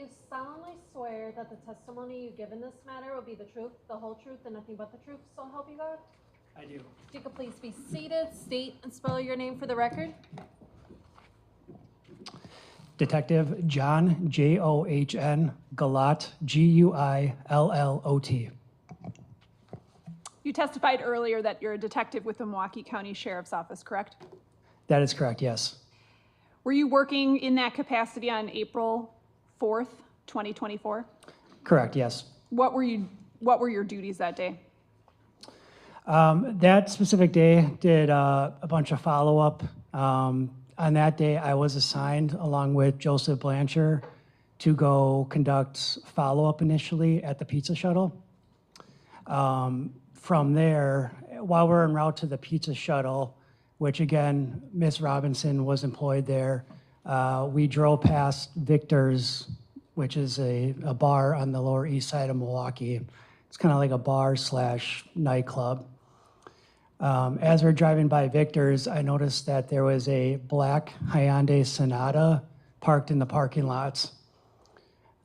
you solemnly swear that the testimony you give in this matter will be the truth, the whole truth, and nothing but the truth, so help you God? I do. If you could please be seated, state and spell your name for the record. Detective John, John, Guilliot, Guillot. You testified earlier that you're a detective with the Milwaukee County Sheriff's Office, correct? That is correct, yes. Were you working in that capacity on April 4th, 2024? Correct, yes. What were your duties that day? That specific day did a bunch of follow-up. On that day, I was assigned, along with Joseph Blanchard, to go conduct follow-up initially at the pizza shuttle. From there, while we're en route to the pizza shuttle, which again, Miss Robinson was employed there, we drove past Victor's, which is a bar on the Lower East Side of Milwaukee. It's kind of like a bar / nightclub. As we're driving by Victor's, I noticed that there was a black Hyundai Sonata parked in the parking lots.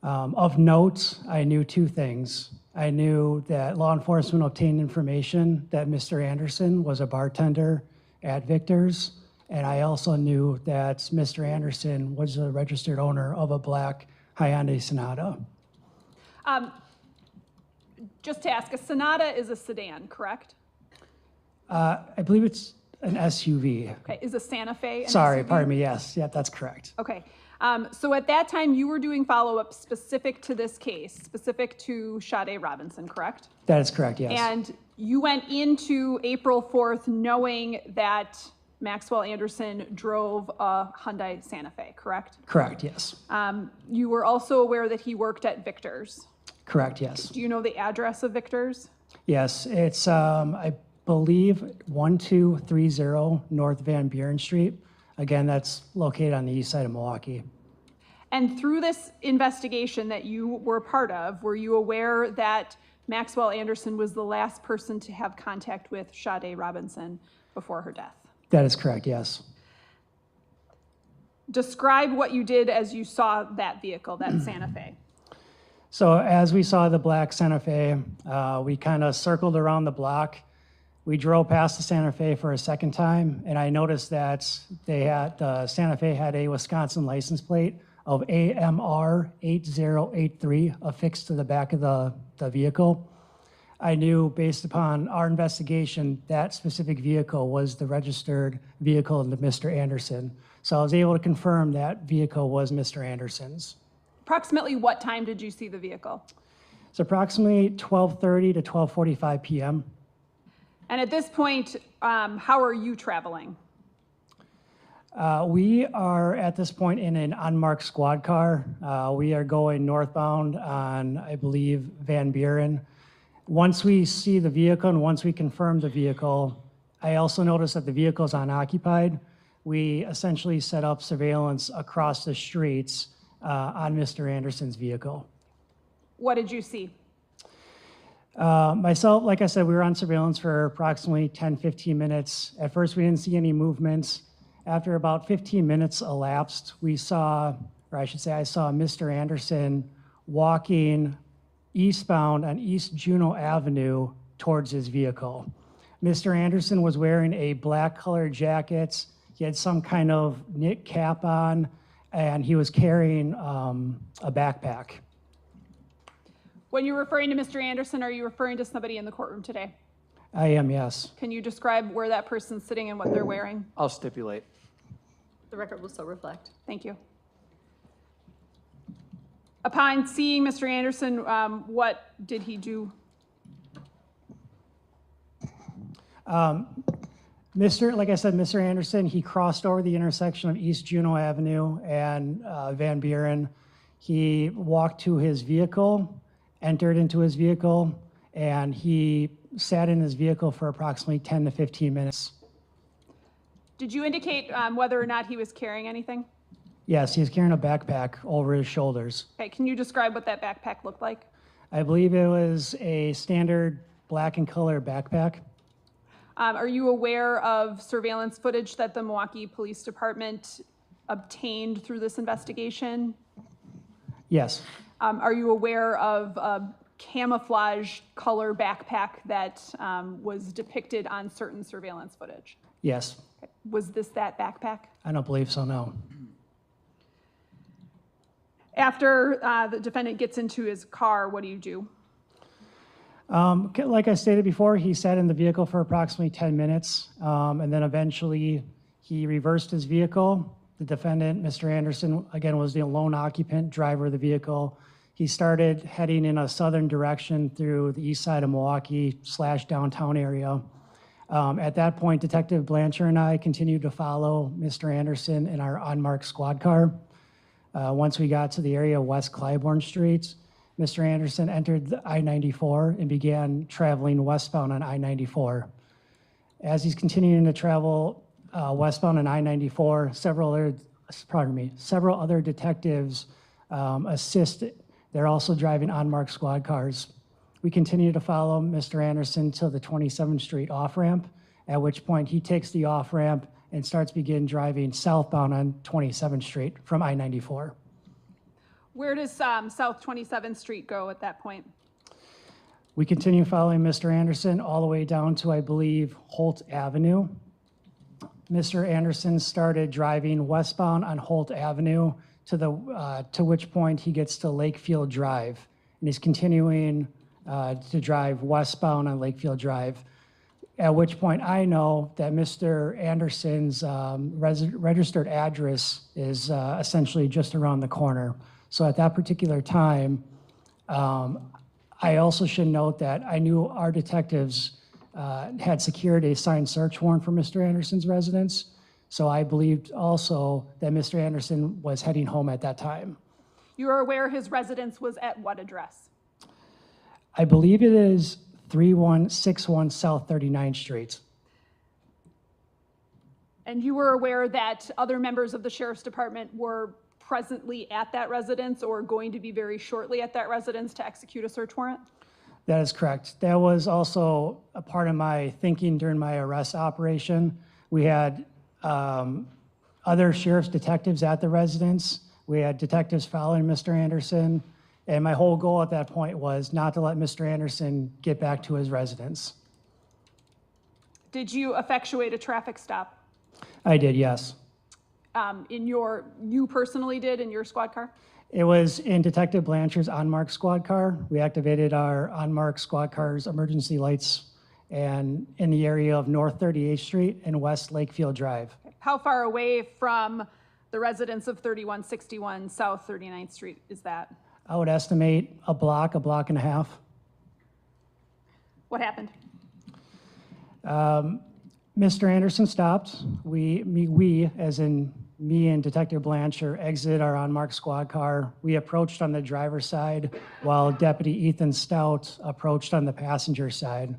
Of note, I knew two things. I knew that law enforcement obtained information that Mr. Anderson was a bartender at Victor's, and I also knew that Mr. Anderson was the registered owner of a black Hyundai Sonata. Just to ask, a Sonata is a sedan, correct? I believe it's an SUV. Okay, is a Santa Fe an Sorry, SUV? pardon me, yes, yeah, that's correct. Okay, so at that time, you were doing follow-up specific to this case, specific to Sade Robinson, correct? That is correct, yes. And you went into April 4th knowing that Maxwell Anderson drove a Hyundai Santa Fe, correct? Correct, yes. You were also aware that he worked at Victor's. Correct, yes. Do you know the address of Victor's? Yes, it's, I believe, 1230 North Van Buren Street. Again, that's located on the east side of Milwaukee. And through this investigation that you were part of, were you aware that Maxwell Anderson was the last person to have contact with Sade Robinson before her death? That is correct, yes. Describe what you did as you saw that vehicle, that Santa Fe. So as we saw the black Santa Fe, we kind of circled around the block. We drove past the Santa Fe for a second time, and I noticed that the Santa Fe had a Wisconsin license plate of AMR 8083 affixed to the back of the vehicle. I knew, based upon our investigation, that specific vehicle was the registered vehicle of Mr. Anderson. So I was able to confirm that vehicle was Mr. Anderson's. Approximately what time did you see the vehicle? It's approximately 12:30 to 12:45 p.m. And at this point, how are you traveling? We are at this point in an unmarked squad car. We are going northbound on, I believe, Van Buren. Once we see the vehicle and once we confirm the vehicle, I also noticed that the vehicle is unoccupied. We essentially set up surveillance across the streets on Mr. Anderson's vehicle. What did you see? Myself, like I said, we were on surveillance for approximately 10-15 minutes. At first, we didn't see any movements. After about 15 minutes elapsed, we saw, or I should say I saw Mr. Anderson walking eastbound on East Juneau Avenue towards his vehicle. Mr. Anderson was wearing a black colored jacket. He had some kind of knit cap on, and he was carrying a backpack. When you're referring to Mr. Anderson, are you referring to somebody in the courtroom today? I am, yes. Can you describe where that person's sitting and what they're wearing? I'll stipulate. The record will so reflect. Thank you. Upon seeing Mr. Anderson, what did he do? Like I said, Mr. Anderson, he crossed over the intersection of East Juneau Avenue and Van Buren. He walked to his vehicle, entered into his vehicle, and he sat in his vehicle for approximately 10 to 15 minutes. Did you indicate whether or not he was carrying anything? Yes, he was carrying a backpack over his shoulders. Okay, can you describe what that backpack looked like? I believe it was a standard black and color backpack. Are you aware of surveillance footage that the Milwaukee Police Department obtained through this investigation? Yes, Are you aware of a camouflage color backpack that was depicted on certain surveillance footage? yes. Okay. Was this that backpack? I don't believe so, no. After the defendant gets into his car, what do you do? Like I stated before, he sat in the vehicle for approximately 10 minutes, and then eventually he reversed his vehicle. The defendant, Mr. Anderson, again, was the lone occupant, driver of the vehicle. He started heading in a southern direction through the east side of Milwaukee / downtown area. At that point, Detective Blanchard and I continued to follow Mr. Anderson in our unmarked squad car. Once we got to the area of West Clybourne Street, Mr. Anderson entered the I-94 and began traveling westbound on I-94. As he's continuing to travel westbound on I-94, several other detectives assist. They're also driving unmarked squad cars. We continue to follow Mr. Anderson to the 27th Street off-ramp, at which point he takes the off-ramp and begin driving southbound on 27th Street from I-94. Where does South 27th Street go at that point? We continue following Mr. Anderson all the way down to, I believe, Holt Avenue. Mr. Anderson started driving westbound on Holt Avenue to which point he gets to Lakefield Drive, and he's continuing to drive westbound on Lakefield Drive. At which point I know that Mr. Anderson's registered address is essentially just around the corner. So at that particular time, I also should note that I knew our detectives had secured a signed search warrant for Mr. Anderson's residence. So I believed also that Mr. Anderson was heading home at that time. You are aware his residence was at what address? I believe it is 3161 South 39th Street. And you were aware that other members of the Sheriff's Department were presently at that residence or going to be very shortly at that residence to execute a search warrant? That is correct. That was also a part of my thinking during my arrest operation. We had other sheriff's detectives at the residence. We had detectives following Mr. Anderson. And my whole goal at that point was not to let Mr. Anderson get back to his residence. Did you effectuate a traffic stop? I did, yes. You personally did in your squad car? It was in Detective Blanchard's unmarked squad car. We activated our unmarked squad car's emergency lights and in the area of North 38th Street and West Lakefield Drive. How far away from the residence of 3161 South 39th Street is that? I would estimate a block and a half. What happened? Mr. Anderson stopped. We, as in me and Detective Blanchard, exited our unmarked squad car. We approached on the driver's side while Deputy Ethan Stout approached on the passenger side.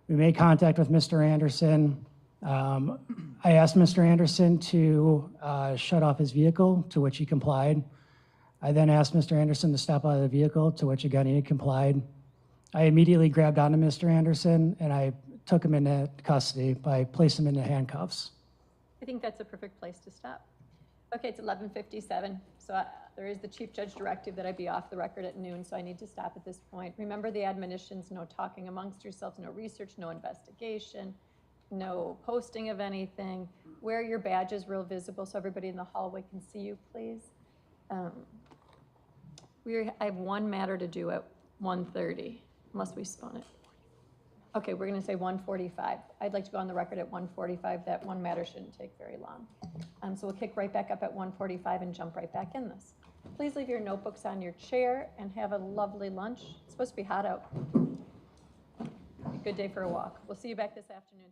We made contact with Mr. Anderson. I asked Mr. Anderson to shut off his vehicle, to which he complied. I then asked Mr. Anderson to step out of the vehicle, to which again he complied. I immediately grabbed onto Mr. Anderson and I took him into custody by placing him into handcuffs. I think that's a perfect place to stop. Okay, it's 11:57, so there is the Chief Judge directive that I be off the record at noon, so I need to stop at this point. Remember the admonitions: no talking amongst yourselves, no research, no investigation, no posting of anything. Wear your badges real visible so everybody in the hallway can see you, please. I have one matter to do at 1:30, unless we spun it. Okay, we're going to say 1:45. I'd like to go on the record at 1:45. That one matter shouldn't take very long. So we'll kick right back up at 1:45 and jump right back in this. Please leave your notebooks on your chair and have a lovely lunch. It's supposed to be hot out. Good day for a walk. We'll see you back this afternoon.